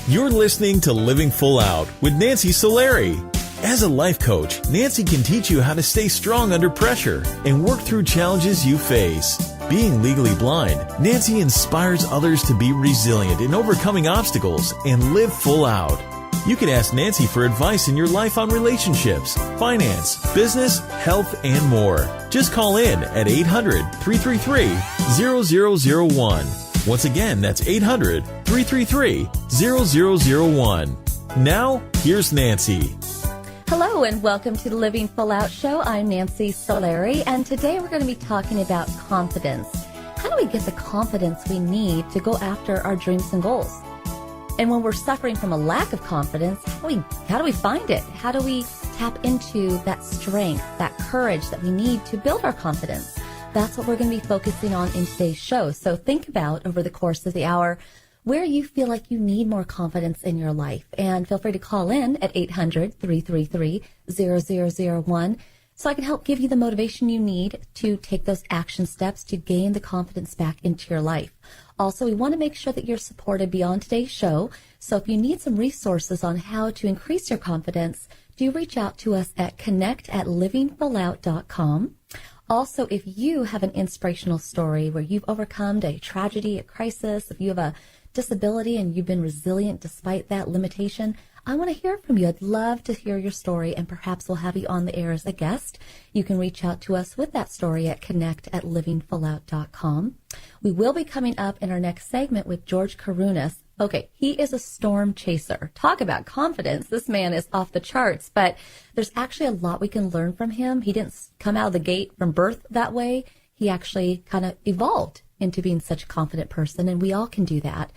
You're listening to Living Full Out with Nancy Solari. As a life coach, Nancy can teach you how to stay strong under pressure and work through challenges you face. Being legally blind, Nancy inspires others to be resilient in overcoming obstacles and live full out. You can ask Nancy for advice in your life on relationships, finance, business, health, and more. Just call in at 800-333-0001. Once again, that's 800-333-0001. Now, here's Nancy. Hello and welcome to the Living Full Out Show. I'm Nancy Solari, and today we're going to be talking about confidence. How do we get the confidence we need to go after our dreams and goals? And when we're suffering from a lack of confidence, how do we find it? How do we tap into that strength, that courage that we need to build our confidence? That's what we're going to be focusing on in today's show. So think about over the course of the hour where you feel like you need more confidence in your life. And feel free to call in at 800-333-0001 so I can help give you the motivation you need to take those action steps to gain the confidence back into your life. Also, we want to make sure that you're supported beyond today's show. So if you need some resources on how to increase your confidence, do reach out to us at connect@livingfullout.com. Also, if you have an inspirational story where you've overcome a tragedy, a crisis, if you have a disability and you've been resilient despite that limitation, I want to hear from you. I'd love to hear your story, and perhaps we'll have you on the air as a guest. You can reach out to us with that story at connect@livingfullout.com. We will be coming up in our next segment with George Kourounis. Okay, he is a storm chaser. Talk about confidence. This man is off the charts, but there's actually a lot we can learn from him. He didn't come out of the gate from birth that way. He actually kind of evolved into being such a confident person, and we all can do that.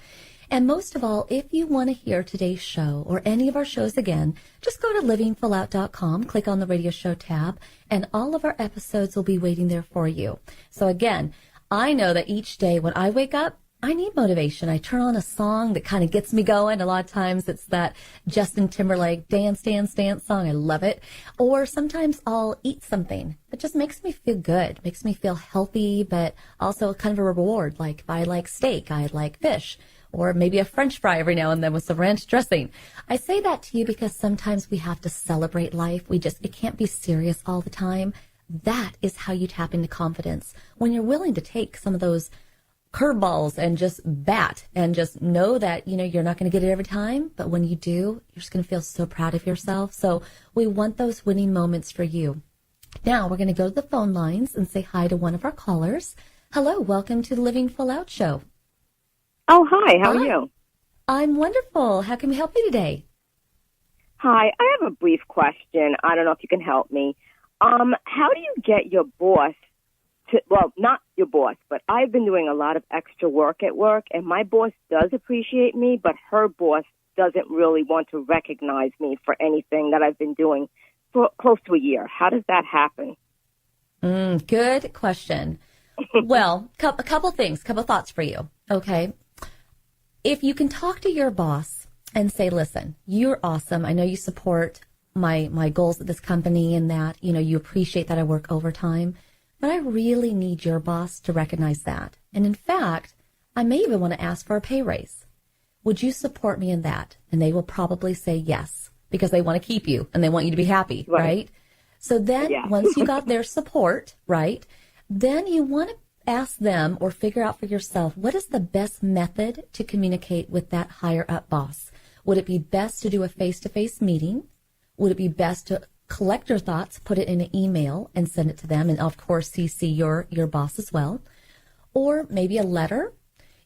And most of all, if you want to hear today's show or any of our shows again, just go to livingfullout.com, click on the radio show tab, and all of our episodes will be waiting there for you. So again, I know that each day when I wake up, I need motivation. I turn on a song that kind of gets me going. A lot of times it's that Justin Timberlake Dance, Dance, Dance song. I love it. Or sometimes I'll eat something that just makes me feel good, makes me feel healthy, but also kind of a reward. Like if I like steak, I like fish, or maybe a French fry every now and then with some ranch dressing. I say that to you because sometimes we have to celebrate life. It can't be serious all the time. That is how you tap into confidence. When you're willing to take some of those curveballs and just bat and just know that, you're not going to get it every time. But when you do, you're just going to feel so proud of yourself. So we want those winning moments for you. Now we're going to go to the phone lines and say hi to one of our callers. Hello, welcome to the Living Full Out Show. Oh, hi. How are you? I'm wonderful. How can we help you today? Hi. I have a brief question. I don't know if you can help me. How do you get your boss not your boss, but I've been doing a lot of extra work at work, and my boss does appreciate me, but her boss doesn't really want to recognize me for anything that I've been doing for close to a year. How does that happen? Good question. Well, a couple thoughts for you. Okay. If you can talk to your boss and say, listen, you're awesome. I know you support my goals at this company and that, you appreciate that I work overtime, but I really need your boss to recognize that. And in fact, I may even want to ask for a pay raise. Would you support me in that? And they will probably say yes, because they want to keep you and they want you to be happy, right? So then once you got their support, right, then you want to ask them or figure out for yourself, what is the best method to communicate with that higher up boss? Would it be best to do a face-to-face meeting? Would it be best to collect your thoughts, put it in an email and send it to them, and of course CC your boss as well? Or maybe a letter?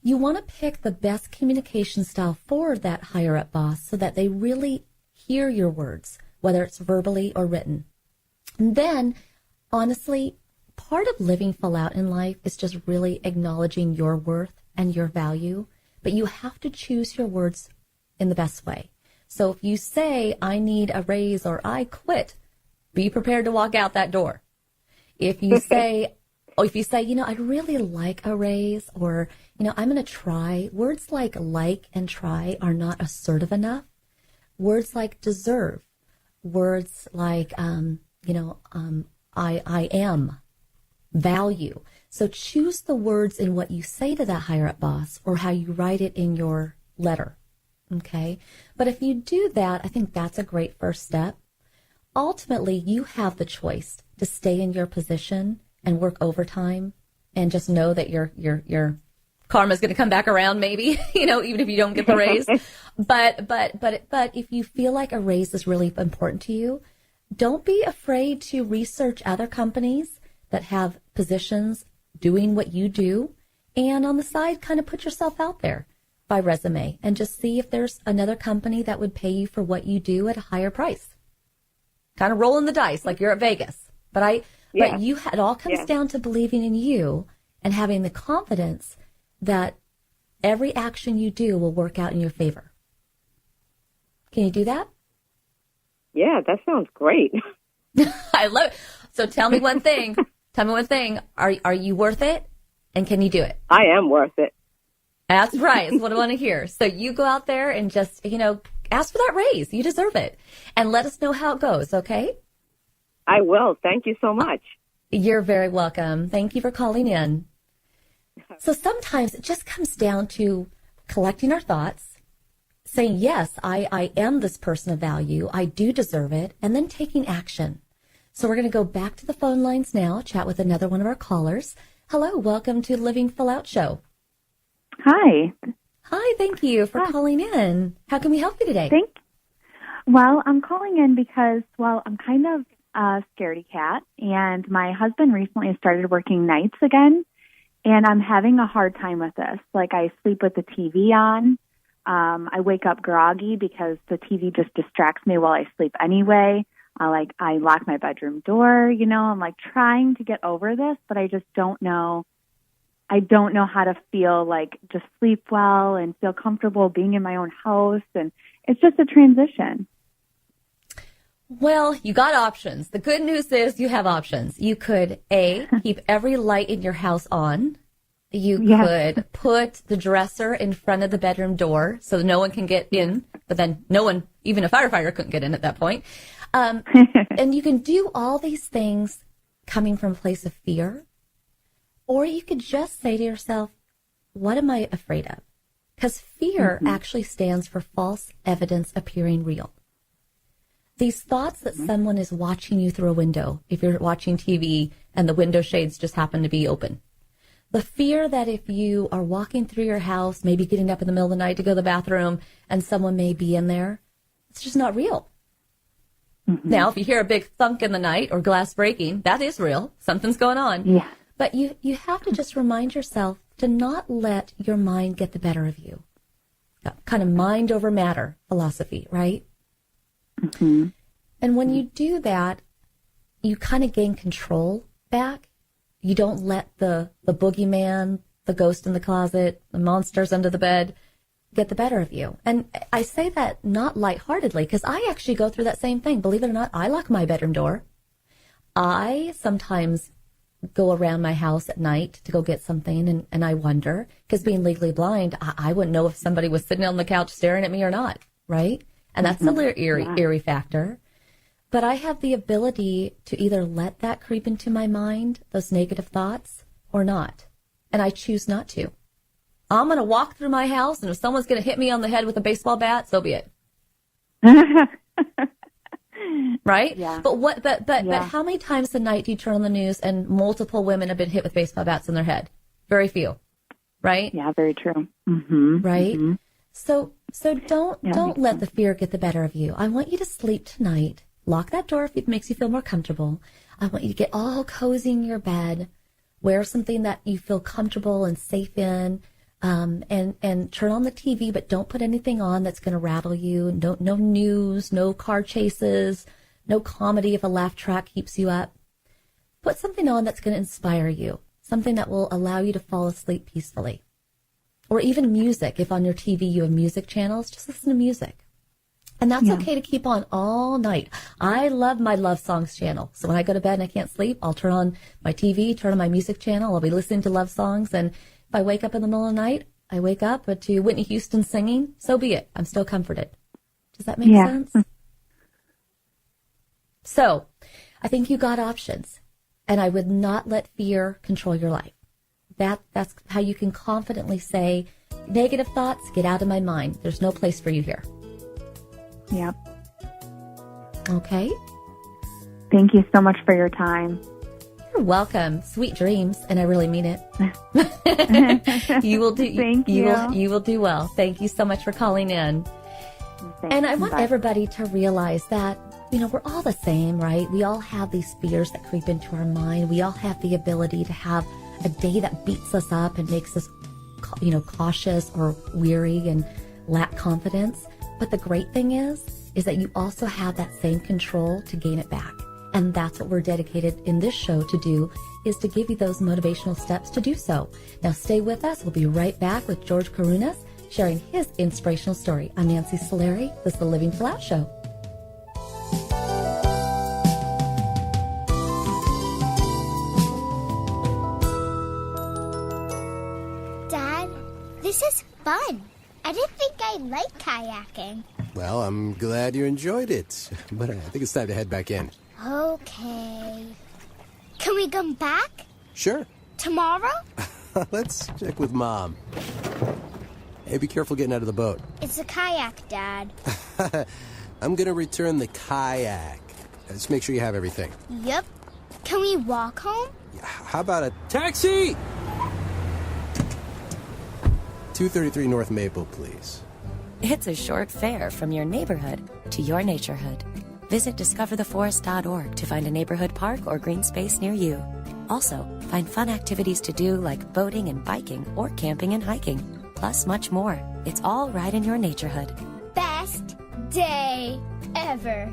You want to pick the best communication style for that higher up boss so that they really hear your words, whether it's verbally or written. And then, honestly, part of living full out in life is just really acknowledging your worth and your value, but you have to choose your words in the best way. So if you say, I need a raise or I quit, be prepared to walk out that door. If you say, I'd really like a raise, or, I'm going to try, words like and try are not assertive enough. Words like deserve, words like, I am, value. So choose the words in what you say to that higher up boss or how you write it in your letter. Okay. But if you do that, I think that's a great first step. Ultimately, you have the choice to stay in your position and work overtime and just know that your karma's going to come back around maybe, even if you don't get the raise. But if you feel like a raise is really important to you, don't be afraid to research other companies that have positions doing what you do. And on the side, kind of put yourself out there by resume and just see if there's another company that would pay you for what you do at a higher price. Kind of rolling the dice like you're at Vegas. But it all comes down to believing in you and having the confidence that every action you do will work out in your favor. Can you do that? Yeah, that sounds great. I love it. So tell me one thing. Are you worth it? And can you do it? I am worth it. That's right. That's what I want to hear. So you go out there and just, ask for that raise. You deserve it. And let us know how it goes, okay? I will. Thank you so much. You're very welcome. Thank you for calling in. So sometimes it just comes down to collecting our thoughts, saying, yes, I am this person of value. I do deserve it. And then taking action. So we're going to go back to the phone lines now, chat with another one of our callers. Hello. Welcome to Living Full Out Show. Hi. Hi. Thank you for calling in. How can we help you today? Well, I'm calling in because, I'm kind of a scaredy cat, and my husband recently started working nights again, and I'm having a hard time with this. Like, I sleep with the TV on. I wake up groggy because the TV just distracts me while I sleep anyway. I lock my bedroom door, I'm trying to get over this, but I just don't know. I don't know how to feel just sleep well and feel comfortable being in my own house. And it's just a transition. Well, you got options. The good news is you have options. You could, keep every light in your house on. You could put the dresser in front of the bedroom door so no one can get in, but then no one, even a firefighter couldn't get in at that point. And you can do all these things coming from a place of fear. Or you could just say to yourself, what am I afraid of? Because fear actually stands for false evidence appearing real. These thoughts that someone is watching you through a window, if you're watching TV and the window shades just happen to be open. The fear that if you are walking through your house, maybe getting up in the middle of the night to go to the bathroom and someone may be in there, it's just not real. Now, if you hear a big thunk in the night or glass breaking, that is real. Something's going on. Yeah. But you have to just remind yourself to not let your mind get the better of you. Kind of mind over matter philosophy, right? And when you do that, you kind of gain control back. You don't let the boogeyman, the ghost in the closet, the monsters under the bed get the better of you. And I say that not lightheartedly because I actually go through that same thing. Believe it or not, I lock my bedroom door. I sometimes go around my house at night to go get something, and I wonder, because being legally blind, I wouldn't know if somebody was sitting on the couch staring at me or not, right? And that's a little eerie factor. But I have the ability to either let that creep into my mind, those negative thoughts, or not. And I choose not to. I'm going to walk through my house, and if someone's going to hit me on the head with a baseball bat, so be it. Right? Yeah. But how many times a night do you turn on the news and multiple women have been hit with baseball bats in their head? Very few. Right? Yeah, very true. Right? So don't let the fear get the better of you. I want you to sleep tonight. Lock that door if it makes you feel more comfortable. I want you to get all cozy in your bed. Wear something that you feel comfortable and safe in. And turn on the TV, but don't put anything on that's going to rattle you. No news, no car chases, no comedy if a laugh track keeps you up. Put something on that's going to inspire you, something that will allow you to fall asleep peacefully. Or even music. If on your TV you have music channels, just listen to music. And that's okay to keep on all night. I love my love songs channel. So when I go to bed and I can't sleep, I'll turn on my TV, turn on my music channel. I'll be listening to love songs. And if I wake up in the middle of the night, I wake up to Whitney Houston singing, so be it. I'm still comforted. Does that make sense? So I think you got options. And I would not let fear control your life. That's how you can confidently say, Negative thoughts, get out of my mind. There's no place for you here. Yep. Okay? Thank you so much for your time. You're welcome. Sweet dreams, and I really mean it. You will do. Thank you. You will do well. Thank you so much for calling in. Thanks. And I want Bye. everybody to realize that, we're all the same, right? We all have these fears that creep into our mind. We all have the ability to have a day that beats us up and makes us, cautious or weary and lack confidence. But the great thing is that you also have that same control to gain it back. And that's what we're dedicated in this show to do, is to give you those motivational steps to do so. Now stay with us. We'll be right back with George Kourounis sharing his inspirational story. I'm Nancy Solari. This is the Living Full Out Show. Dad, this is fun. I didn't think I liked kayaking. Well, I'm glad you enjoyed it, but I think it's time to head back in. Okay. Can we come back? Sure. Tomorrow? Let's check with Mom. Hey, be careful getting out of the boat. It's a kayak, Dad. I'm gonna return the kayak. Just make sure you have everything. Yep. Can we walk home? How about a taxi? 233 North Maple, please. It's a short fare from your neighborhood to your naturehood. Visit discovertheforest.org to find a neighborhood park or green space near you. Also, find fun activities to do like boating and biking or camping and hiking, plus much more. It's all right in your naturehood. Best day ever.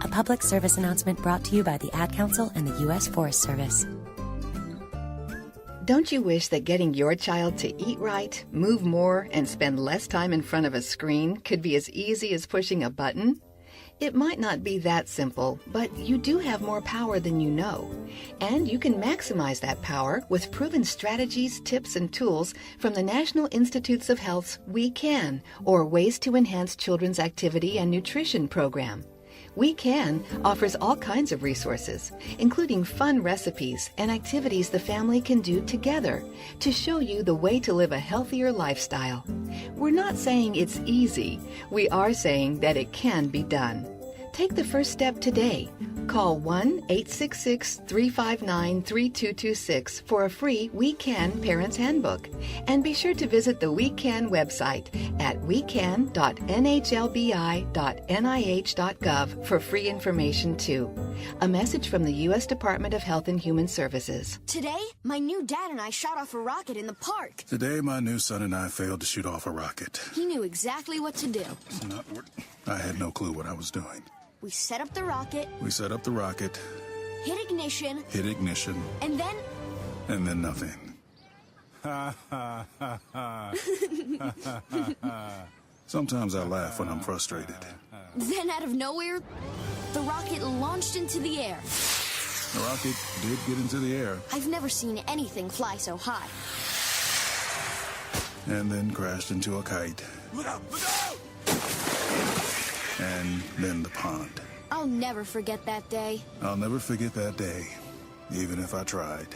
A public service announcement brought to you by the Ad Council and the U.S. Forest Service. Don't you wish that getting your child to eat right, move more, and spend less time in front of a screen could be as easy as pushing a button? It might not be that simple, but you do have more power than you know. And you can maximize that power with proven strategies, tips, and tools from the National Institutes of Health's We Can, or Ways to Enhance Children's Activity and Nutrition program. We Can offers all kinds of resources, including fun recipes and activities the family can do together to show you the way to live a healthier lifestyle. We're not saying it's easy. We are saying that it can be done. Take the first step today. Call 1-866-359-3226 for a free We Can Parents Handbook. And be sure to visit the We Can website at wecan.nhlbi.nih.gov for free information too. A message from the U.S. Department of Health and Human Services. Today, my new dad and I shot off a rocket in the park. Today, my new son and I failed to shoot off a rocket. He knew exactly what to do. I had no clue what I was doing. We set up the rocket. Hit ignition. And then nothing. Sometimes I laugh when I'm frustrated. Then out of nowhere, the rocket launched into the air. The rocket did get into the air. I've never seen anything fly so high. And then crashed into a kite. Look out! Look out! And then the pond. I'll never forget that day. I'll never forget that day, even if I tried.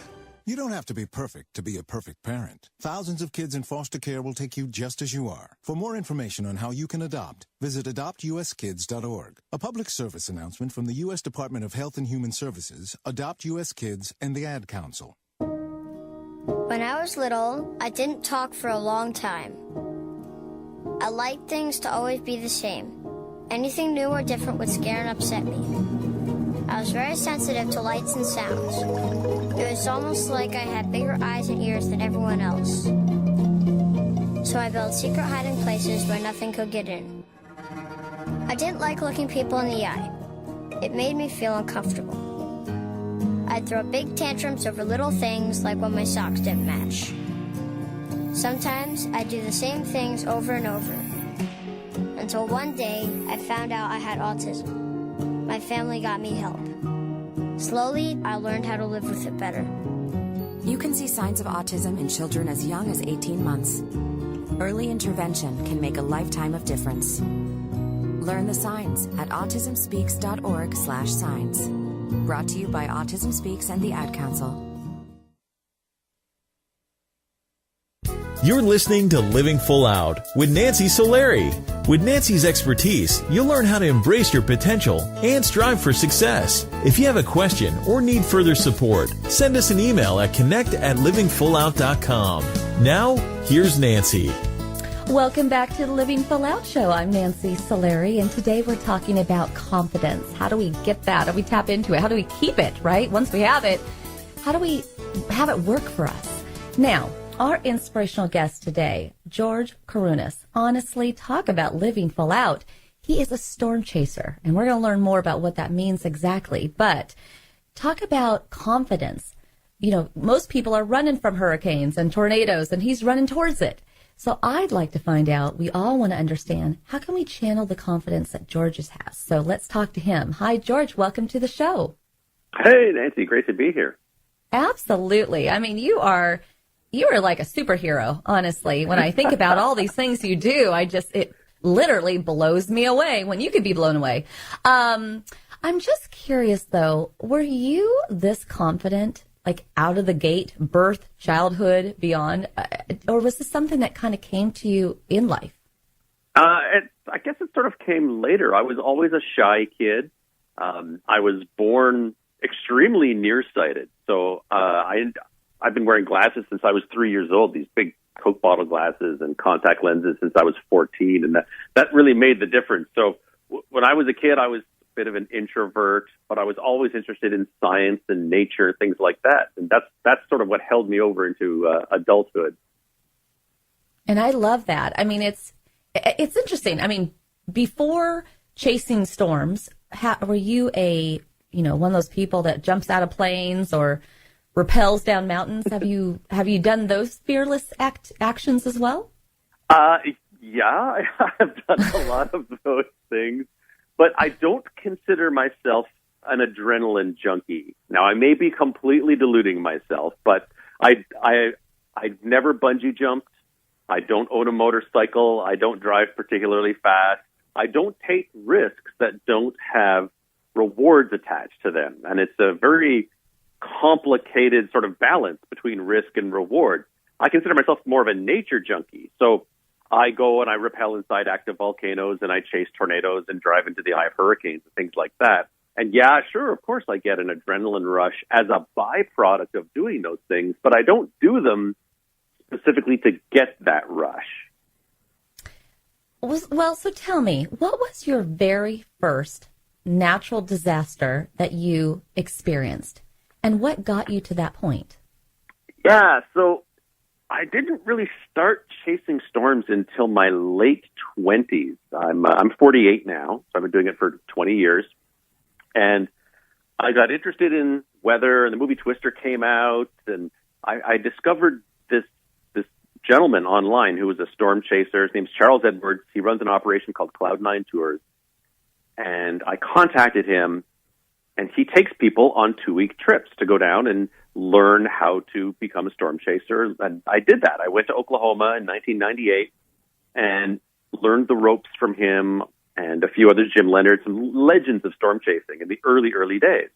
You don't have to be perfect to be a perfect parent. Thousands of kids in foster care will take you just as you are. For more information on how you can adopt, visit adoptuskids.org. A public service announcement from the U.S. Department of Health and Human Services, Adopt U.S. Kids, and the Ad Council. When I was little, I didn't talk for a long time. I liked things to always be the same. Anything new or different would scare and upset me. I was very sensitive to lights and sounds. It was almost like I had bigger eyes and ears than everyone else. So I built secret hiding places where nothing could get in. I didn't like looking people in the eye. It made me feel uncomfortable. I'd throw big tantrums over little things like when my socks didn't match. Sometimes I'd do the same things over and over. Until one day, I found out I had autism. My family got me help. Slowly, I learned how to live with it better. You can see signs of autism in children as young as 18 months. Early intervention can make a lifetime of difference. Learn the signs at autismspeaks.org/signs. Brought to you by Autism Speaks and the Ad Council. You're listening to Living Full Out with Nancy Solari. With Nancy's expertise, you'll learn how to embrace your potential and strive for success. If you have a question or need further support, send us an email at connect@livingfullout.com. Now, here's Nancy. Welcome back to the Living Full Out Show. I'm Nancy Solari, and today we're talking about confidence. How do we get that? How do we tap into it? How do we keep it, right? Once we have it, how do we have it work for us? Now, our inspirational guest today, George Kourounis. Honestly, talk about living full out. He is a storm chaser, and we're going to learn more about what that means exactly. But talk about confidence. You know, most people are running from hurricanes and tornadoes, and he's running towards it. So I'd like to find out, we all want to understand, how can we channel the confidence that George has? So let's talk to him. Hi, George. Welcome to the show. Hey, Nancy. Great to be here. Absolutely. I mean, you are like a superhero, honestly. When I think about all these things you do, it literally blows me away when you could be blown away. I'm just curious, though, were you this confident, like out of the gate, birth, childhood, beyond, or was this something that kind of came to you in life? I guess it sort of came later. I was always a shy kid. I was born extremely nearsighted. So I've been wearing glasses since I was 3 years old, these big Coke bottle glasses and contact lenses since I was 14. And that really made the difference. So when I was a kid, I was a bit of an introvert, but I was always interested in science and nature, things like that. And that's sort of what held me over into adulthood. And I love that. I mean, it's interesting. I mean, before chasing storms, were you one of those people that jumps out of planes or rappels down mountains? Have you done those fearless actions as well? Yeah, I have done a lot of those things, but I don't consider myself an adrenaline junkie. Now, I may be completely deluding myself, but I never bungee jumped. I don't own a motorcycle. I don't drive particularly fast. I don't take risks that don't have rewards attached to them, and it's a very complicated sort of balance between risk and reward. I consider myself more of a nature junkie. So I go and I rappel inside active volcanoes and I chase tornadoes and drive into the eye of hurricanes and things like that. And yeah, sure, of course I get an adrenaline rush as a byproduct of doing those things, but I don't do them specifically to get that rush. Well, so tell me, what was your very first natural disaster that you experienced? And what got you to that point? Yeah, so I didn't really start chasing storms until my late 20s. I'm 48 now, so I've been doing it for 20 years. And I got interested in weather, and the movie Twister came out, and I discovered this gentleman online who was a storm chaser. His name's Charles Edwards. He runs an operation called Cloud9 Tours. And I contacted him, and he takes people on 2-week trips to go down and learn how to become a storm chaser. And I did that. I went to Oklahoma in 1998 and learned the ropes from him and a few others, Jim Leonard, some legends of storm chasing in the early days.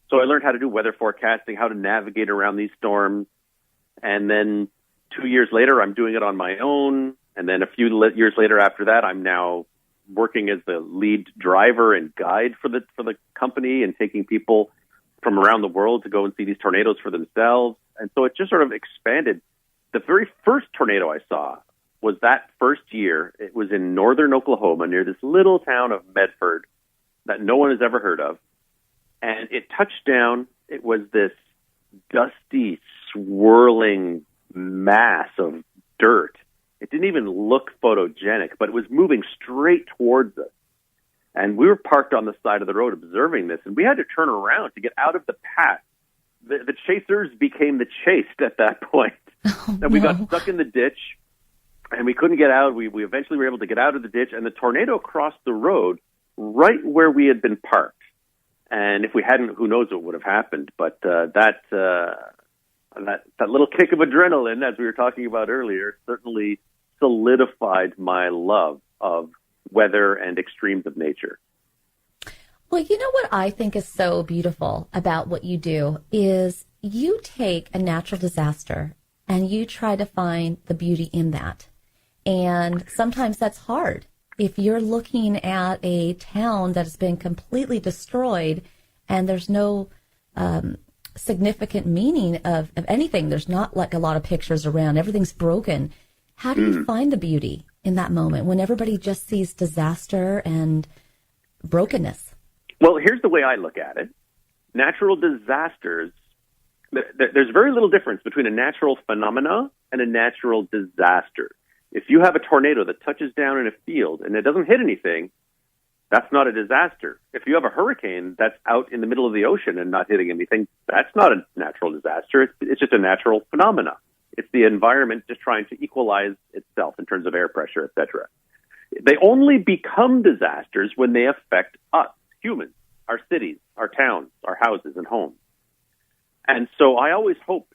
So I learned how to do weather forecasting, how to navigate around these storms. And then 2 years later, I'm doing it on my own. And then a few years later after that, I'm now working as the lead driver and guide for the company and taking people from around the world to go and see these tornadoes for themselves. And so it just sort of expanded. The very first tornado I saw was that first year. It was in northern Oklahoma near this little town of Medford that no one has ever heard of. And it touched down. It was this dusty, swirling mass of dirt. It didn't even look photogenic, but it was moving straight towards us. And we were parked on the side of the road observing this, and we had to turn around to get out of the path. The chasers became the chased at that point. And we got stuck in the ditch, and we couldn't get out. We eventually were able to get out of the ditch, and the tornado crossed the road right where we had been parked. And if we hadn't, who knows what would have happened. But that little kick of adrenaline, as we were talking about earlier, certainly solidified my love of weather and extremes of nature. Well, you know what I think is so beautiful about what you do is you take a natural disaster and you try to find the beauty in that. And sometimes that's hard. If you're looking at a town that has been completely destroyed and there's no significant meaning of anything, there's not like a lot of pictures around, everything's broken. How do you find the beauty in that moment when everybody just sees disaster and brokenness? Well, here's the way I look at it. Natural disasters, there's very little difference between a natural phenomena and a natural disaster. If you have a tornado that touches down in a field and it doesn't hit anything, that's not a disaster. If you have a hurricane that's out in the middle of the ocean and not hitting anything, that's not a natural disaster. It's just a natural phenomena. It's the environment just trying to equalize itself in terms of air pressure, etc. They only become disasters when they affect us, humans, our cities, our towns, our houses and homes. And so I always hope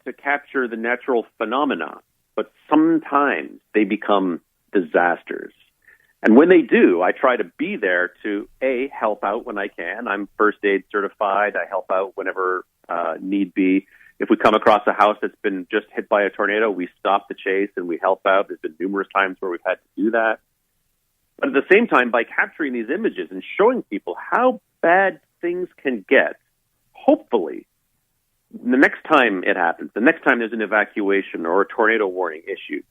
to capture the natural phenomena, but sometimes they become disasters. And when they do, I try to be there to, A, help out when I can. I'm first aid certified. I help out whenever need be. If we come across a house that's been just hit by a tornado, we stop the chase and we help out. There's been numerous times where we've had to do that. But at the same time, by capturing these images and showing people how bad things can get, hopefully, the next time it happens, the next time there's an evacuation or a tornado warning issued,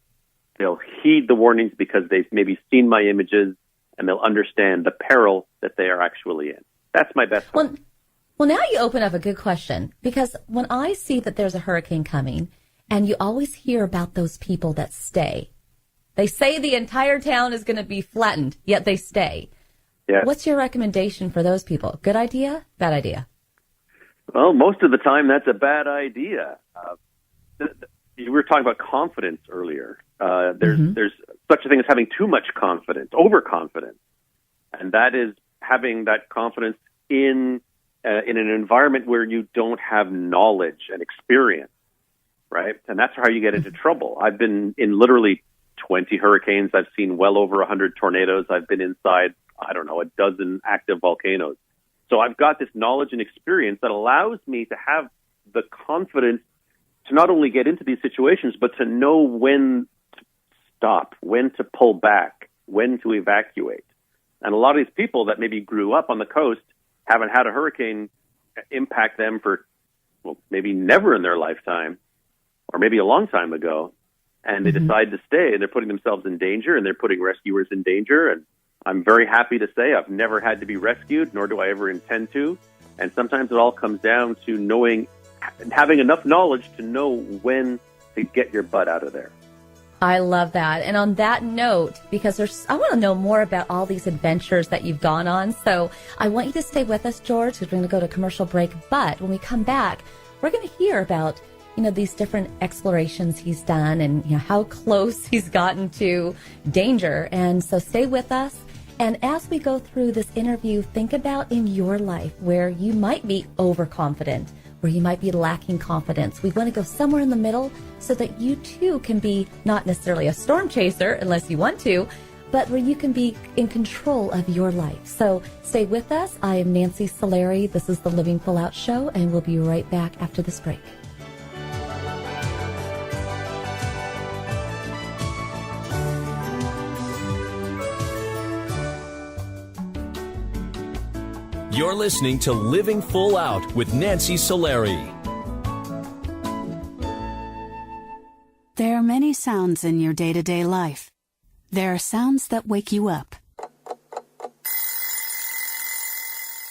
they'll heed the warnings because they've maybe seen my images and they'll understand the peril that they are actually in. That's my best hope. Well, now you open up a good question, because when I see that there's a hurricane coming, and you always hear about those people that stay. They say the entire town is going to be flattened, yet they stay. Yeah. What's your recommendation for those people? Good idea? Bad idea? Well, most of the time, that's a bad idea. We were talking about confidence earlier. There's such a thing as having too much confidence, overconfidence. And that is having that confidence in an environment where you don't have knowledge and experience, right? And that's how you get into trouble. I've been in literally 20 hurricanes. I've seen well over 100 tornadoes. I've been inside, a dozen active volcanoes. So I've got this knowledge and experience that allows me to have the confidence to not only get into these situations, but to know when to stop, when to pull back, when to evacuate. And a lot of these people that maybe grew up on the coast haven't had a hurricane impact them for, maybe never in their lifetime, or maybe a long time ago, and they decide to stay, and they're putting themselves in danger, and they're putting rescuers in danger. And I'm very happy to say I've never had to be rescued, nor do I ever intend to. And sometimes it all comes down to having enough knowledge to know when to get your butt out of there. I love that. And on that note, because I want to know more about all these adventures that you've gone on. So I want you to stay with us, George, because we're going to go to commercial break. But when we come back, we're going to hear about, these different explorations he's done and how close he's gotten to danger. And so stay with us. And as we go through this interview, think about in your life where you might be overconfident, where you might be lacking confidence. We want to go somewhere in the middle so that you too can be not necessarily a storm chaser unless you want to, but where you can be in control of your life. So stay with us. I am Nancy Solari. This is the Living Full Out Show, and we'll be right back after this break. You're listening to Living Full Out with Nancy Solari. There are many sounds in your day-to-day life. There are sounds that wake you up.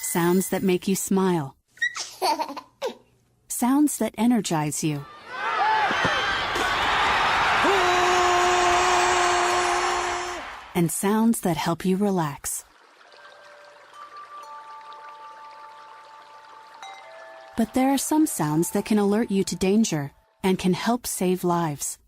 Sounds that make you smile. Sounds that energize you. And sounds that help you relax. But there are some sounds that can alert you to danger and can help save lives.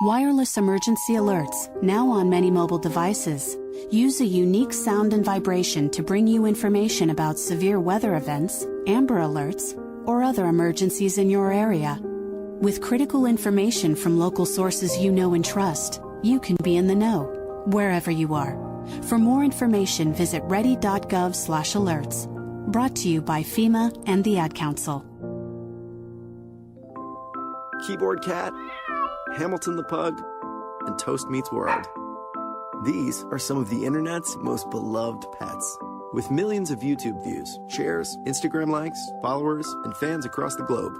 Wireless emergency alerts, now on many mobile devices, use a unique sound and vibration to bring you information about severe weather events, Amber Alerts, or other emergencies in your area. With critical information from local sources you know and trust, you can be in the know, wherever you are. For more information, visit ready.gov/alerts. Brought to you by FEMA and the Ad Council. Keyboard Cat, Hamilton the Pug, and Toast Meets World. These are some of the internet's most beloved pets. With millions of YouTube views, shares, Instagram likes, followers, and fans across the globe.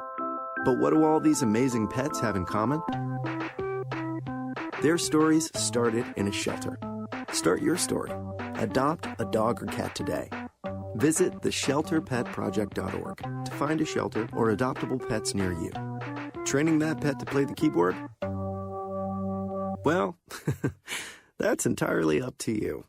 But what do all these amazing pets have in common? Their stories started in a shelter. Start your story. Adopt a dog or cat today. Visit theshelterpetproject.org to find a shelter or adoptable pets near you. Training that pet to play the keyboard? Well, that's entirely up to you.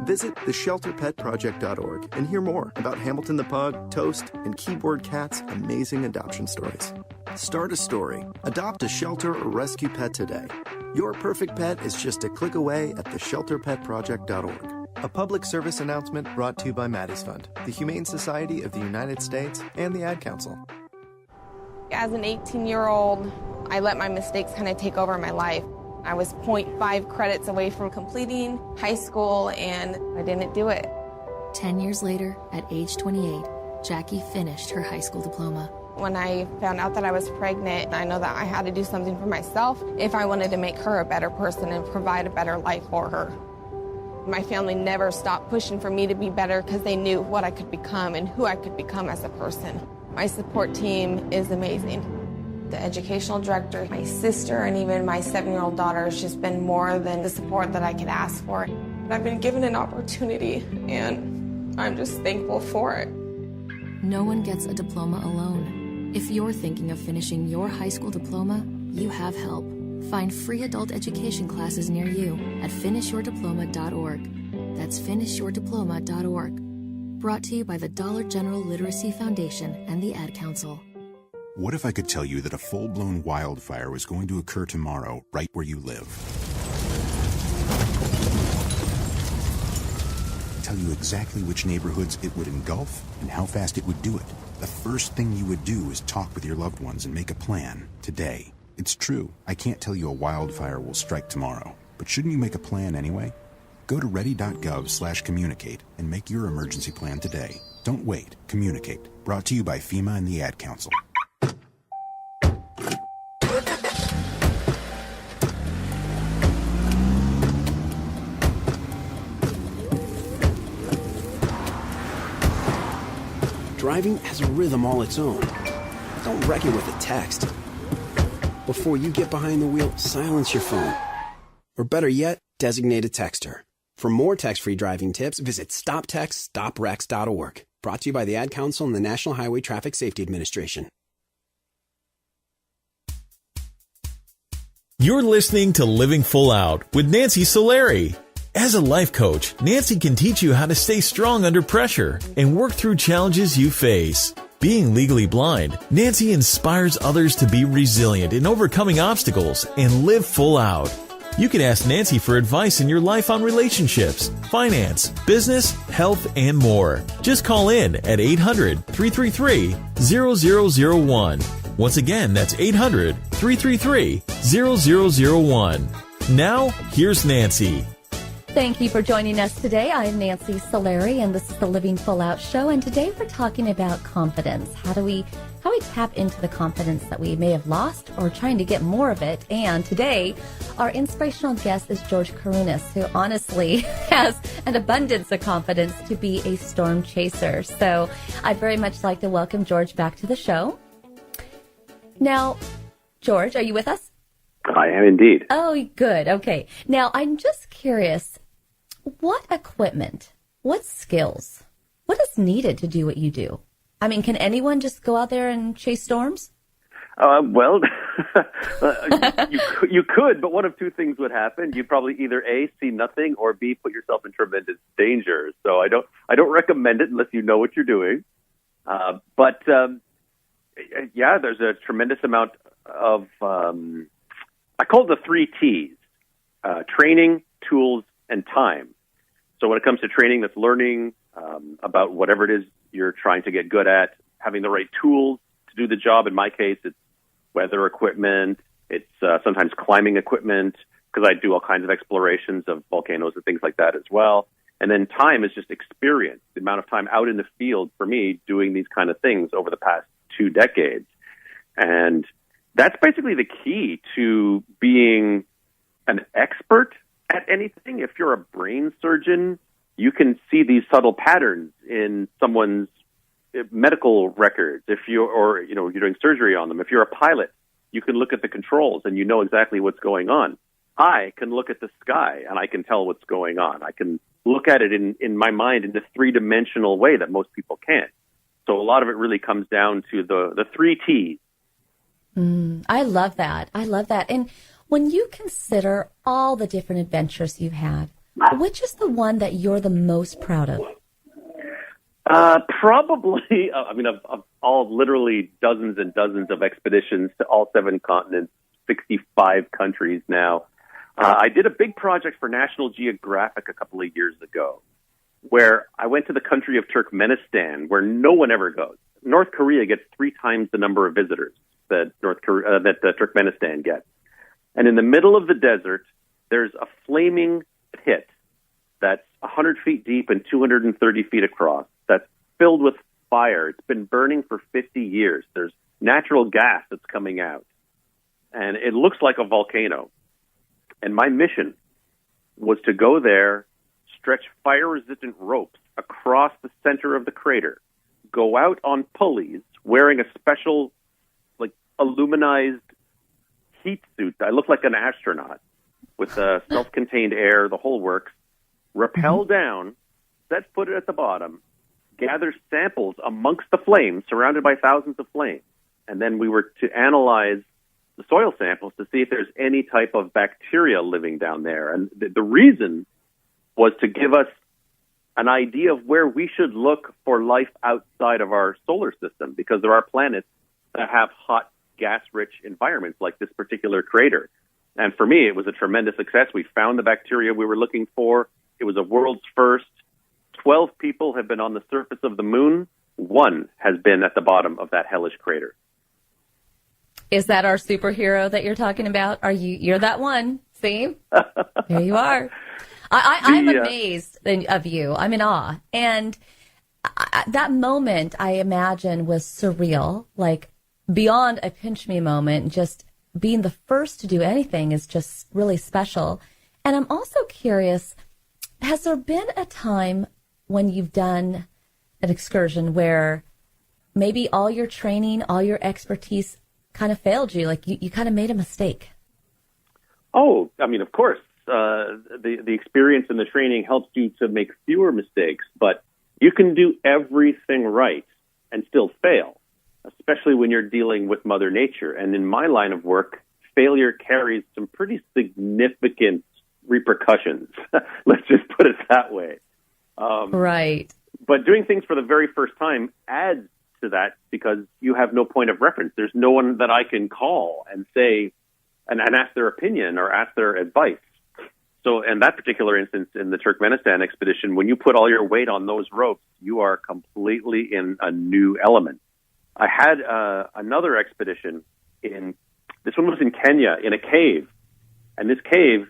Visit theshelterpetproject.org and hear more about Hamilton the Pug, Toast, and Keyboard Cat's amazing adoption stories. Start a story. Adopt a shelter or rescue pet today. Your perfect pet is just a click away at theshelterpetproject.org. A public service announcement brought to you by Maddie's Fund, the Humane Society of the United States, and the Ad Council. As an 18-year-old, I let my mistakes kind of take over my life. I was 0.5 credits away from completing high school, and I didn't do it. 10 years later, at age 28, Jackie finished her high school diploma. When I found out that I was pregnant, I know that I had to do something for myself if I wanted to make her a better person and provide a better life for her. My family never stopped pushing for me to be better because they knew what I could become and who I could become as a person. My support team is amazing. The educational director, my sister, and even my 7-year-old daughter has just been more than the support that I could ask for. I've been given an opportunity, and I'm just thankful for it. No one gets a diploma alone. If you're thinking of finishing your high school diploma, you have help. Find free adult education classes near you at finishyourdiploma.org. That's finishyourdiploma.org. Brought to you by the Dollar General Literacy Foundation and the Ad Council. What if I could tell you that a full-blown wildfire was going to occur tomorrow right where you live? Tell you exactly which neighborhoods it would engulf and how fast it would do it. The first thing you would do is talk with your loved ones and make a plan today. It's true, I can't tell you a wildfire will strike tomorrow, but shouldn't you make a plan anyway? Go to ready.gov/communicate and make your emergency plan today. Don't wait. Communicate. Brought to you by FEMA and the Ad Council. Driving has a rhythm all its own. Don't wreck it with a text. Before you get behind the wheel, silence your phone. Or better yet, designate a texter. For more text-free driving tips, visit stoptextstoprex.org. Brought to you by the Ad Council and the National Highway Traffic Safety Administration. You're listening to Living Full Out with Nancy Solari. As a life coach, Nancy can teach you how to stay strong under pressure and work through challenges you face. Being legally blind, Nancy inspires others to be resilient in overcoming obstacles and live full out. You can ask Nancy for advice in your life on relationships, finance, business, health, and more. Just call in at 800-333-0001. Once again, that's 800-333-0001. Now, here's Nancy. Thank you for joining us today. I'm Nancy Solari, and this is the Living Full Out Show. And today we're talking about confidence. How we tap into the confidence that we may have lost or trying to get more of it. And today, our inspirational guest is George Kourounis, who honestly has an abundance of confidence to be a storm chaser. So I'd very much like to welcome George back to the show. Now, George, are you with us? I am indeed. Oh, good. Okay. Now, I'm just curious, what equipment, what skills, what is needed to do what you do? I mean, can anyone just go out there and chase storms? Well, you could, but one of two things would happen. You'd probably either A, see nothing, or B, put yourself in tremendous danger. So I don't recommend it unless you know what you're doing. But there's a tremendous amount of, I call it the 3 T's, training, tools, and time. So when it comes to training, that's learning about whatever it is you're trying to get good at, having the right tools to do the job. In my case, it's weather equipment. It's sometimes climbing equipment, because I do all kinds of explorations of volcanoes and things like that as well. And then time is just experience, the amount of time out in the field for me doing these kind of things over the past 2 decades. And that's basically the key to being an expert at anything. If you're a brain surgeon, you can see these subtle patterns in someone's medical records. If you're doing surgery on them. If you're a pilot, you can look at the controls and you know exactly what's going on. I can look at the sky and I can tell what's going on. I can look at it in my mind in this three-dimensional way that most people can't. So a lot of it really comes down to the three T's. I love that. I love that. And when you consider all the different adventures you've had, which is the one that you're the most proud of? Probably, of all literally dozens and dozens of expeditions to all 7 continents, 65 countries now. I did a big project for National Geographic a couple of years ago where I went to the country of Turkmenistan, where no one ever goes. North Korea gets 3 times the number of visitors that Turkmenistan gets. And in the middle of the desert, there's a flaming pit that's 100 feet deep and 230 feet across that's filled with fire. It's been burning for 50 years. There's natural gas that's coming out. And it looks like a volcano. And my mission was to go there, stretch fire-resistant ropes across the center of the crater, go out on pulleys wearing a special, aluminized heat suit. I look like an astronaut with self-contained air, the whole works, rappel down, set foot at the bottom, gather samples amongst the flames, surrounded by thousands of flames. And then we were to analyze the soil samples to see if there's any type of bacteria living down there. And the reason was to give us an idea of where we should look for life outside of our solar system, because there are planets that have hot, gas-rich environments like this particular crater. And for me, it was a tremendous success. We found the bacteria we were looking for. It was a world's first. 12 people have been on the surface of the moon. 1 has been at the bottom of that hellish crater. Is that our superhero that you're talking about? You're that one? See? There you are. I'm amazed of you. I'm in awe. And that moment, I imagine, was surreal, like beyond a pinch me moment. Just being the first to do anything is just really special. And I'm also curious, has there been a time when you've done an excursion where maybe all your training, all your expertise kind of failed you, like you kind of made a mistake? Oh, of course. The experience and the training helps you to make fewer mistakes, but you can do everything right and still fail, especially when you're dealing with Mother Nature. And in my line of work, failure carries some pretty significant repercussions. Let's just put it that way. Right. But doing things for the very first time adds to that because you have no point of reference. There's no one that I can call and say, and ask their opinion or ask their advice. So in that particular instance, in the Turkmenistan expedition, when you put all your weight on those ropes, you are completely in a new element. I had another expedition this one was in Kenya, in a cave. And this cave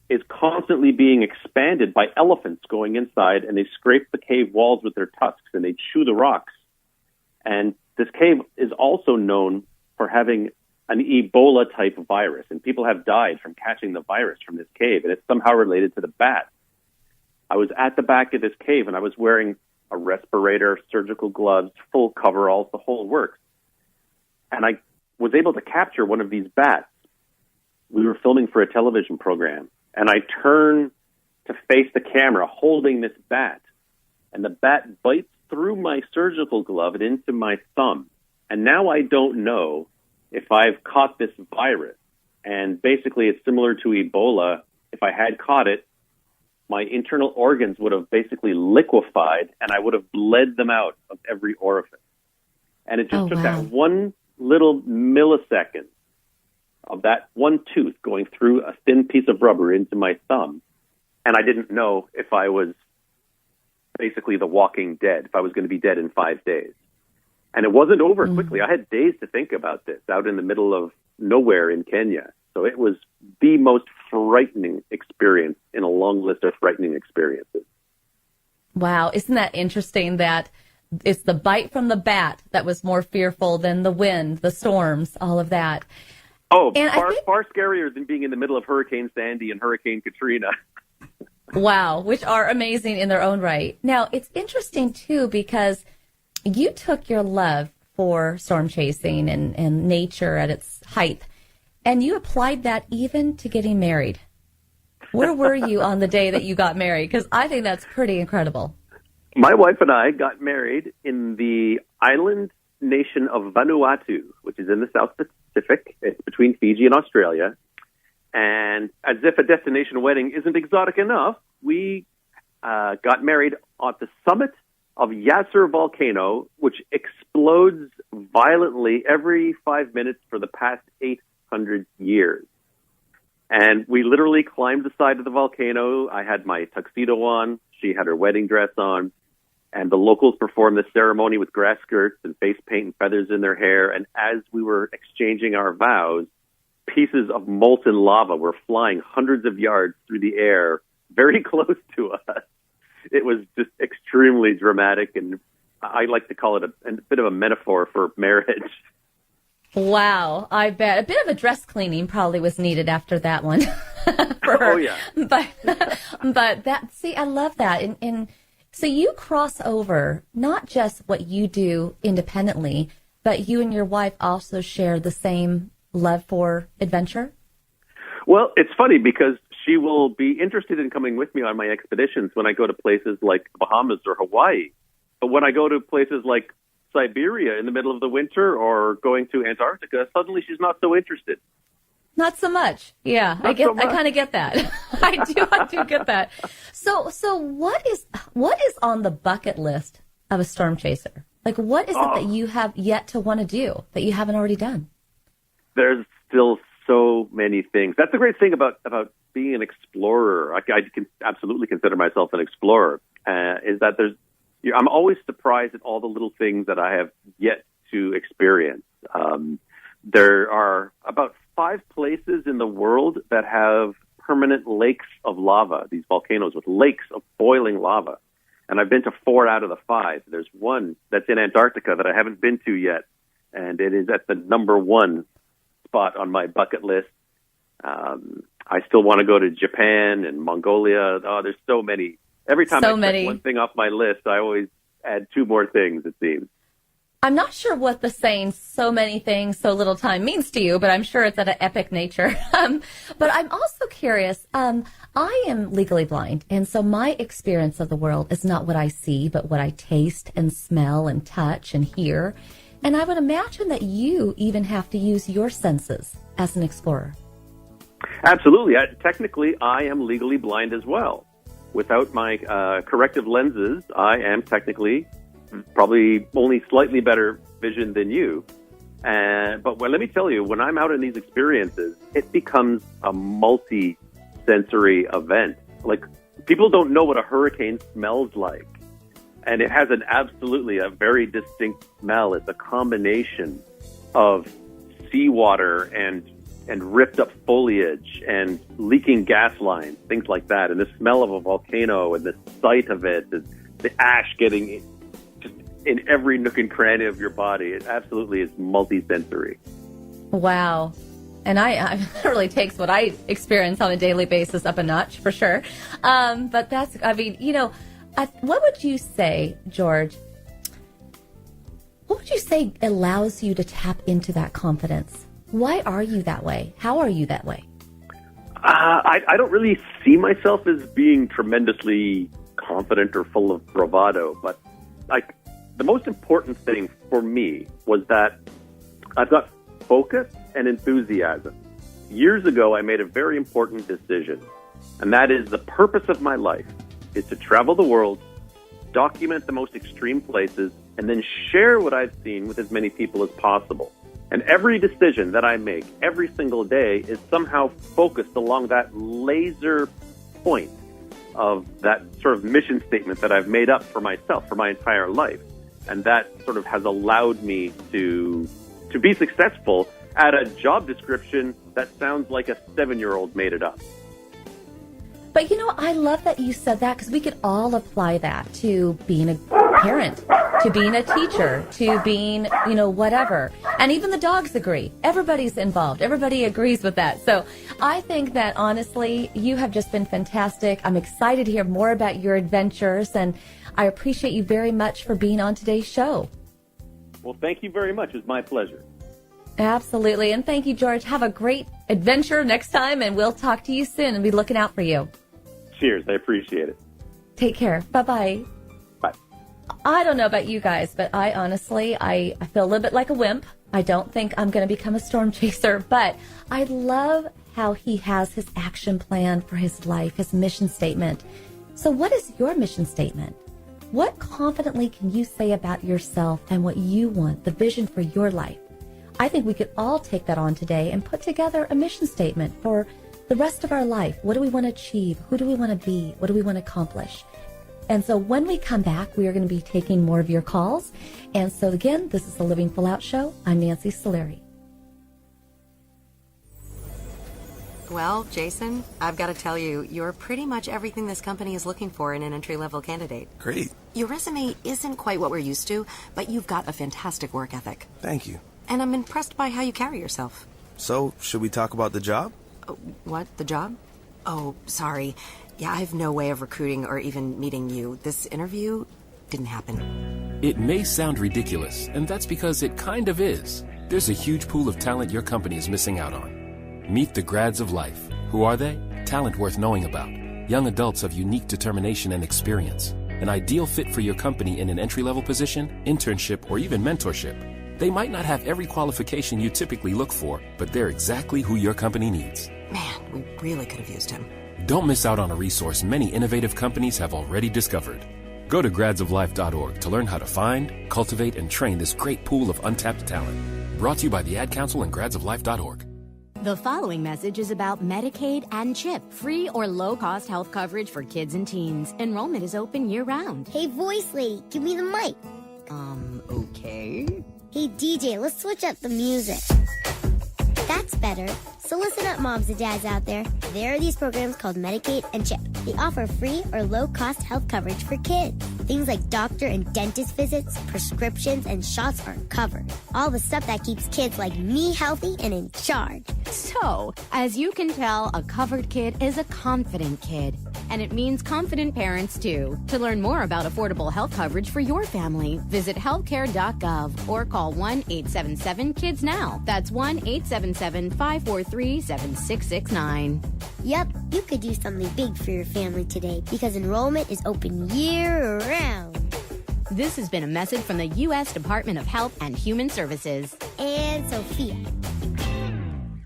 is constantly being expanded by elephants going inside, and they scrape the cave walls with their tusks, and they chew the rocks. And this cave is also known for having an Ebola-type virus, and people have died from catching the virus from this cave, and it's somehow related to the bats. I was at the back of this cave, and I was wearing a respirator, surgical gloves, full coveralls, the whole works. And I was able to capture one of these bats. We were filming for a television program, and I turn to face the camera holding this bat, and the bat bites through my surgical glove and into my thumb. And now I don't know if I've caught this virus. And basically it's similar to Ebola. If I had caught it, my internal organs would have basically liquefied and I would have bled them out of every orifice. And it just took that one little millisecond of that one tooth going through a thin piece of rubber into my thumb. And I didn't know if I was basically the walking dead, if I was going to be dead in 5 days. And it wasn't over quickly. I had days to think about this out in the middle of nowhere in Kenya. So it was the most frightening experience in a long list of frightening experiences. Wow. Isn't that interesting that it's the bite from the bat that was more fearful than the wind, the storms, all of that. Oh, And far scarier than being in the middle of Hurricane Sandy and Hurricane Katrina. Wow, which are amazing in their own right. Now, it's interesting, too, because you took your love for storm chasing and nature at its height, and you applied that even to getting married. Where were you on the day that you got married? Because I think that's pretty incredible. My wife and I got married in the island nation of Vanuatu, which is in the South Pacific. It's between Fiji and Australia. And as if a destination wedding isn't exotic enough, we got married at the summit of Yasser volcano, which explodes violently every 5 minutes for the past 800 years. And we literally climbed the side of the volcano. I had my tuxedo on. She had her wedding dress on. And the locals performed the ceremony with grass skirts and face paint and feathers in their hair. And as we were exchanging our vows, pieces of molten lava were flying hundreds of yards through the air, very close to us. It was just extremely dramatic, and I like to call it a bit of a metaphor for marriage. Wow, I bet. A bit of a dress cleaning probably was needed after that one. For her. Oh, yeah. But that, see, I love that. And so you cross over not just what you do independently, but you and your wife also share the same love for adventure? Well, it's funny because she will be interested in coming with me on my expeditions when I go to places like Bahamas or Hawaii. But when I go to places like Siberia in the middle of the winter or going to Antarctica, suddenly she's not so interested. Not so much. Yeah, I kind of get that. I do get that. So what is on the bucket list of a storm chaser? Like, what is it that you have yet to want to do that you haven't already done? There's still so many things. That's the great thing about being an explorer. I can absolutely consider myself an explorer. Is that I'm always surprised at all the little things that I have yet to experience. There are about 5 places in the world that have permanent lakes of lava, these volcanoes with lakes of boiling lava. And I've been to 4 out of the 5. There's one that's in Antarctica that I haven't been to yet, and it is at the number 1 spot on my bucket list. I still want to go to Japan and Mongolia. Oh, there's so many. Every time I check one thing off my list, I always add 2 more things, it seems. I'm not sure what the saying "so many things, so little time" means to you, but I'm sure it's at an epic nature. But I'm also curious. I am legally blind, and so my experience of the world is not what I see, but what I taste and smell and touch and hear. And I would imagine that you even have to use your senses as an explorer. Absolutely. Technically, I am legally blind as well. Without my corrective lenses, I am technically probably only slightly better vision than you. But let me tell you, when I'm out in these experiences, it becomes a multi-sensory event. Like, people don't know what a hurricane smells like. And it has a very distinct smell. It's a combination of seawater and ripped up foliage and leaking gas lines, things like that. And the smell of a volcano and the sight of it, the ash getting just in every nook and cranny of your body. It absolutely is multi-sensory. Wow. And it really takes what I experience on a daily basis up a notch, for sure. But that's, what would you say, George? What would you say allows you to tap into that confidence? Why are you that way? How are you that way? I don't really see myself as being tremendously confident or full of bravado, but the most important thing for me was that I've got focus and enthusiasm. Years ago, I made a very important decision, and that is the purpose of my life is to travel the world, document the most extreme places, and then share what I've seen with as many people as possible. And every decision that I make every single day is somehow focused along that laser point of that sort of mission statement that I've made up for myself for my entire life. And that sort of has allowed me to be successful at a job description that sounds like a 7-year-old made it up. But I love that you said that, because we could all apply that to being a parent, to being a teacher, to being, whatever. And even the dogs agree. Everybody's involved. Everybody agrees with that. So I think that, honestly, you have just been fantastic. I'm excited to hear more about your adventures, and I appreciate you very much for being on today's show. Well, thank you very much. It's my pleasure. Absolutely. And thank you, George. Have a great adventure next time, and we'll talk to you soon and be looking out for you. Cheers. I appreciate it. Take care. Bye-bye. Bye. I don't know about you guys, but I honestly feel a little bit like a wimp. I don't think I'm going to become a storm chaser, but I love how he has his action plan for his life, his mission statement. So what is your mission statement? What confidently can you say about yourself and what you want, the vision for your life? I think we could all take that on today and put together a mission statement for the rest of our life. What do we want to achieve? Who do we want to be? What do we want to accomplish? And so when we come back, we are going to be taking more of your calls. And so again, this is the Living Full Out Show. I'm Nancy Soleri. Well, Jason, I've got to tell you, you're pretty much everything this company is looking for in an entry-level candidate. Great. Your resume isn't quite what we're used to, but you've got a fantastic work ethic. Thank you. And I'm impressed by how you carry yourself. So, should we talk about the job? What? The job? Oh, sorry. Yeah, I have no way of recruiting or even meeting you. This interview didn't happen. It may sound ridiculous, and that's because it kind of is. There's a huge pool of talent your company is missing out on. Meet the grads of life. Who are they? Talent worth knowing about. Young adults of unique determination and experience. An ideal fit for your company in an entry-level position, internship, or even mentorship. They might not have every qualification you typically look for, but they're exactly who your company needs. Man, we really could have used him. Don't miss out on a resource many innovative companies have already discovered. Go to gradsoflife.org to learn how to find, cultivate, and train this great pool of untapped talent. Brought to you by the Ad Council and gradsoflife.org. The following message is about Medicaid and CHIP, free or low-cost health coverage for kids and teens. Enrollment is open year-round. Hey, voice lady, give me the mic. Okay. Hey, DJ, let's switch up the music. That's better. So listen up, moms and dads out there. There are these programs called Medicaid and CHIP. They offer free or low-cost health coverage for kids. Things like doctor and dentist visits, prescriptions, and shots are covered. All the stuff that keeps kids like me healthy and in charge. So, as you can tell, a covered kid is a confident kid. And it means confident parents, too. To learn more about affordable health coverage for your family, visit healthcare.gov or call 1-877-KIDS-NOW. That's 1-877-543-7669. Yep, you could do something big for your family today because enrollment is open year-round. This has been a message from the U.S. Department of Health and Human Services. And Sophia.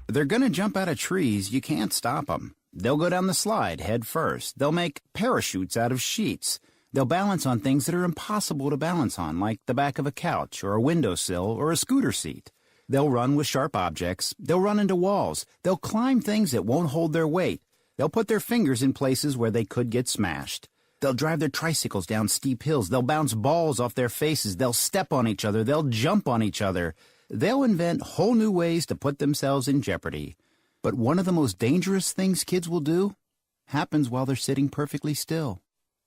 They're gonna jump out of trees. You can't stop them. They'll go down the slide head first. They'll make parachutes out of sheets. They'll balance on things that are impossible to balance on, like the back of a couch or a windowsill or a scooter seat. They'll run with sharp objects. They'll run into walls. They'll climb things that won't hold their weight. They'll put their fingers in places where they could get smashed. They'll drive their tricycles down steep hills. They'll bounce balls off their faces. They'll step on each other. They'll jump on each other. They'll invent whole new ways to put themselves in jeopardy. But one of the most dangerous things kids will do happens while they're sitting perfectly still.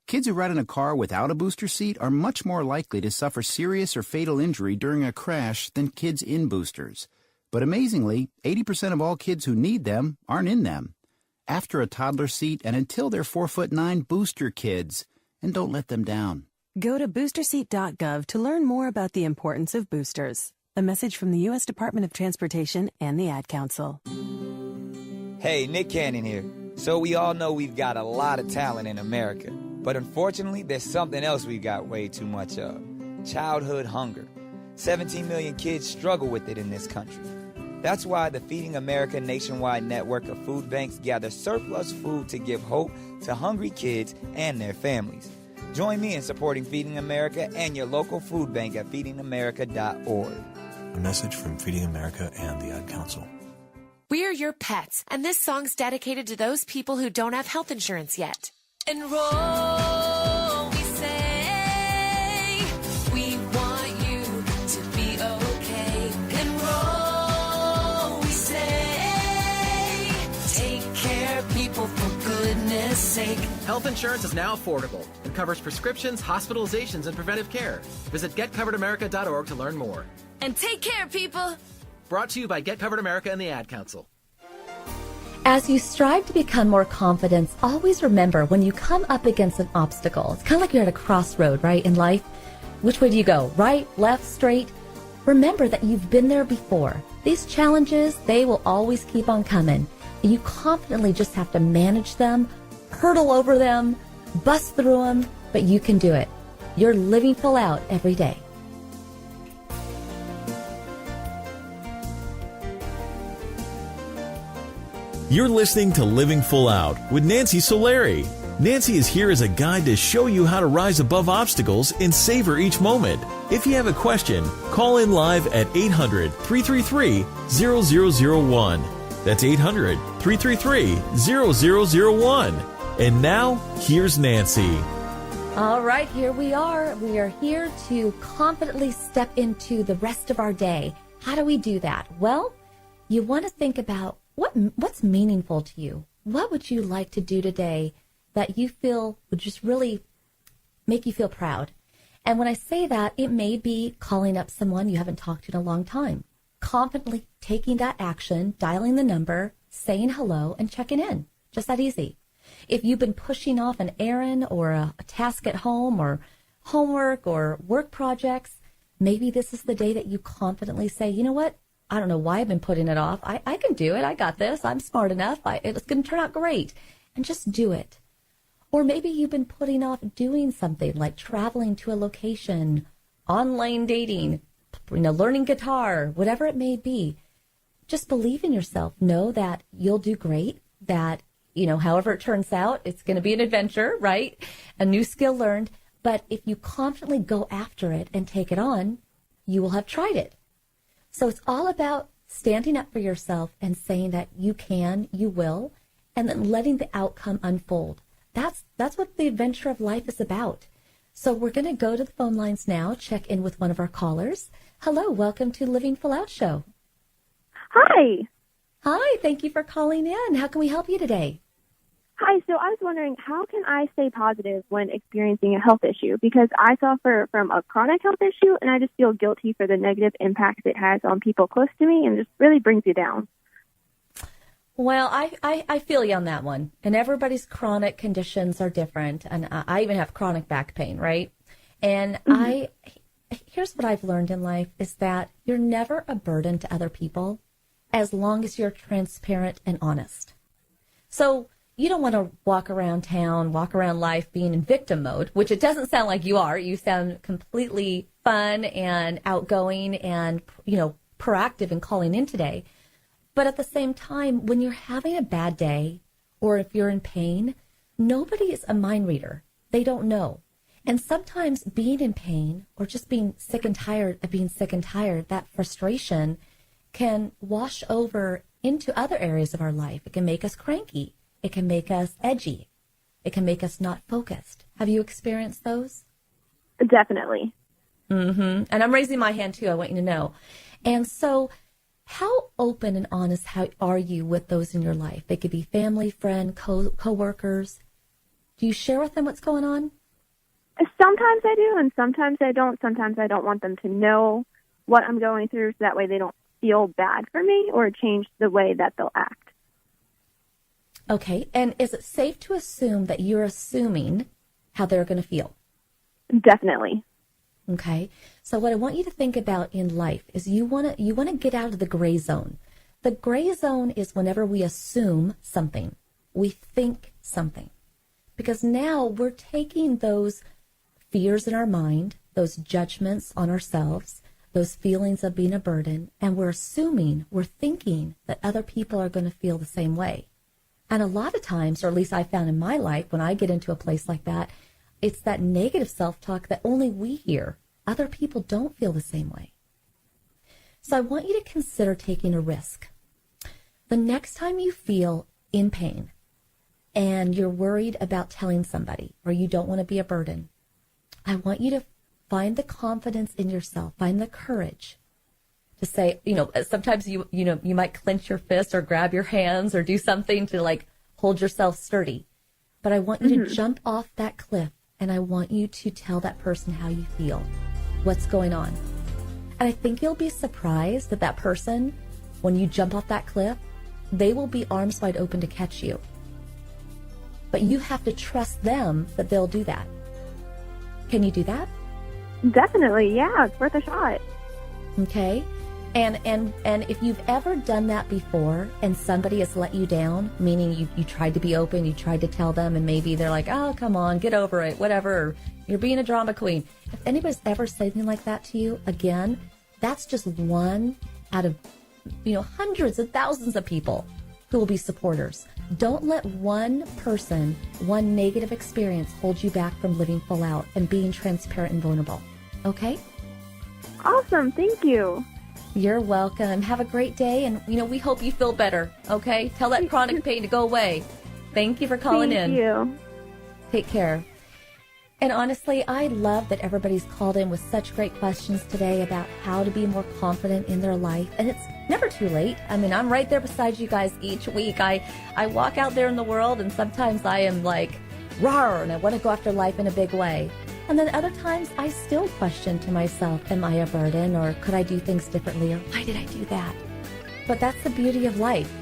Kids who ride in a car without a booster seat are much more likely to suffer serious or fatal injury during a crash than kids in boosters. But amazingly, 80% of all kids who need them aren't in them. After a toddler seat and until they're 4'9", booster kids, and don't let them down. Go to boosterseat.gov to learn more about the importance of boosters. A message from the U.S. Department of Transportation and the Ad Council. Hey, Nick Cannon here. So we all know we've got a lot of talent in America. But unfortunately, there's something else we've got way too much of. Childhood hunger. 17 million kids struggle with it in this country. That's why the Feeding America nationwide network of food banks gather surplus food to give hope to hungry kids and their families. Join me in supporting Feeding America and your local food bank at feedingamerica.org. A message from Feeding America and the Ad Council. We're your pets, and this song's dedicated to those people who don't have health insurance yet. Enroll, we say. We want you to be okay. Enroll, we say. Take care, people, for goodness sake. Health insurance is now affordable and covers prescriptions, hospitalizations, and preventive care. Visit getcoveredamerica.org to learn more. And take care, people. Brought to you by Get Covered America and the Ad Council. As you strive to become more confident, always remember when you come up against an obstacle, it's kind of like you're at a crossroad, right, in life. Which way do you go? Right, left, straight? Remember that you've been there before. These challenges, they will always keep on coming. You confidently just have to manage them, hurdle over them, bust through them, but you can do it. You're living full out every day. You're listening to Living Full Out with Nancy Solari. Nancy is here as a guide to show you how to rise above obstacles and savor each moment. If you have a question, call in live at 800-333-0001. That's 800-333-0001. And now, here's Nancy. All right, here we are. We are here to confidently step into the rest of our day. How do we do that? Well, you want to think about what's meaningful to you. What would you like to do today that you feel would just really make you feel proud? And when I say that, it may be calling up someone you haven't talked to in a long time, confidently taking that action, dialing the number, saying hello, and checking in. Just that easy. If you've been pushing off an errand or a task at home or homework or work projects, maybe this is the day that you confidently say, you know what? I don't know why I've been putting it off. I can do it. I got this. I'm smart enough. It's going to turn out great. And just do it. Or maybe you've been putting off doing something like traveling to a location, online dating, learning guitar, whatever it may be. Just believe in yourself. Know that you'll do great, that, however it turns out, it's going to be an adventure, right? A new skill learned. But if you confidently go after it and take it on, you will have tried it. So it's all about standing up for yourself and saying that you can, you will, and then letting the outcome unfold. That's what the adventure of life is about. So we're going to go to the phone lines now, check in with one of our callers. Hello, welcome to Living Full Out Show. Hi. Hi, thank you for calling in. How can we help you today? Hi, so I was wondering, how can I stay positive when experiencing a health issue? Because I suffer from a chronic health issue, and I just feel guilty for the negative impact it has on people close to me, and just really brings you down. Well, I feel you on that one. And everybody's chronic conditions are different. And I even have chronic back pain, right? And here's what I've learned in life is that you're never a burden to other people as long as you're transparent and honest. So you don't want to walk around town, walk around life being in victim mode, which it doesn't sound like you are. You sound completely fun and outgoing and, proactive in calling in today. But at the same time, when you're having a bad day or if you're in pain, nobody is a mind reader. They don't know. And sometimes being in pain or just being sick and tired of being sick and tired, that frustration can wash over into other areas of our life. It can make us cranky. It can make us edgy. It can make us not focused. Have you experienced those? Definitely. And I'm raising my hand too. I want you to know. And so how open and honest are you with those in your life? They could be family, friend, co-workers. Do you share with them what's going on? Sometimes I do, and sometimes I don't. Sometimes I don't want them to know what I'm going through, so that way they don't feel bad for me or change the way that they'll act. Okay, and is it safe to assume that you're assuming how they're going to feel? Definitely. Okay, so what I want you to think about in life is you want to get out of the gray zone. The gray zone is whenever we assume something, we think something, because now we're taking those fears in our mind, those judgments on ourselves, those feelings of being a burden, and we're thinking that other people are going to feel the same way. And a lot of times, or at least I found in my life, when I get into a place like that, it's that negative self-talk that only we hear. Other people don't feel the same way. So I want you to consider taking a risk. The next time you feel in pain and you're worried about telling somebody or you don't want to be a burden, I want you to find the confidence in yourself, find the courage to say, sometimes you might clench your fist or grab your hands or do something to hold yourself sturdy. but I want you to jump off that cliff, and I want you to tell that person how you feel, what's going on. And I think you'll be surprised that that person, when you jump off that cliff, they will be arms wide open to catch you. But you have to trust them that they'll do that. Can you do that? Definitely, yeah. It's worth a shot. Okay. And if you've ever done that before and somebody has let you down, meaning you tried to be open, you tried to tell them, and maybe they're like, oh, come on, get over it, whatever, or you're being a drama queen. If anybody's ever said anything like that to you, again, that's just one out of, hundreds of thousands of people who will be supporters. Don't let one person, one negative experience hold you back from living full out and being transparent and vulnerable. Okay? Awesome. Thank you. You're welcome. Have a great day, and we hope you feel better. Okay, tell that chronic pain to go away. Thank you for calling in. Thank you. Take care. And honestly, I love that everybody's called in with such great questions today about how to be more confident in their life. And it's never too late. I mean, I'm right there beside you guys each week. I walk out there in the world, and sometimes I am like, rawr, and I want to go after life in a big way. And then other times I still question to myself, am I a burden, or could I do things differently, or why did I do that? But that's the beauty of life.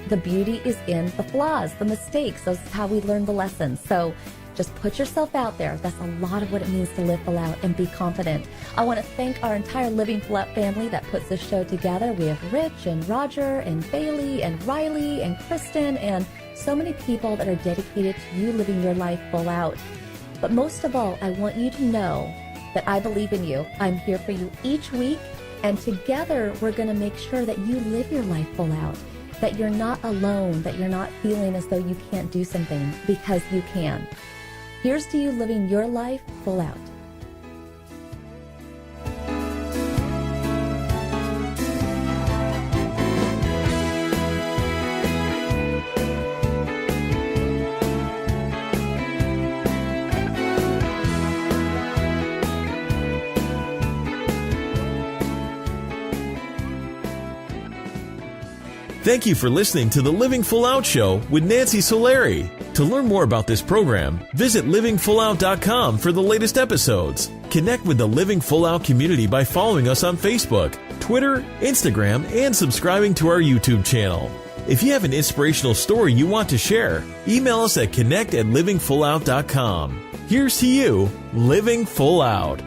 The beauty is in the flaws, the mistakes. Those is how we learn the lessons. So just put yourself out there. That's a lot of what it means to live full out and be confident. I want to thank our entire Living Full Out family that puts this show together. We have Rich and Roger and Bailey and Riley and Kristen and so many people that are dedicated to you living your life full out. But most of all, I want you to know that I believe in you. I'm here for you each week, and together we're going to make sure that you live your life full out, that you're not alone, that you're not feeling as though you can't do something, because you can. Here's to you living your life full out. Thank you for listening to the Living Full Out Show with Nancy Solari. To learn more about this program, visit livingfullout.com for the latest episodes. Connect with the Living Full Out community by following us on Facebook, Twitter, Instagram, and subscribing to our YouTube channel. If you have an inspirational story you want to share, email us at connect@livingfullout.com. Here's to you, living full out.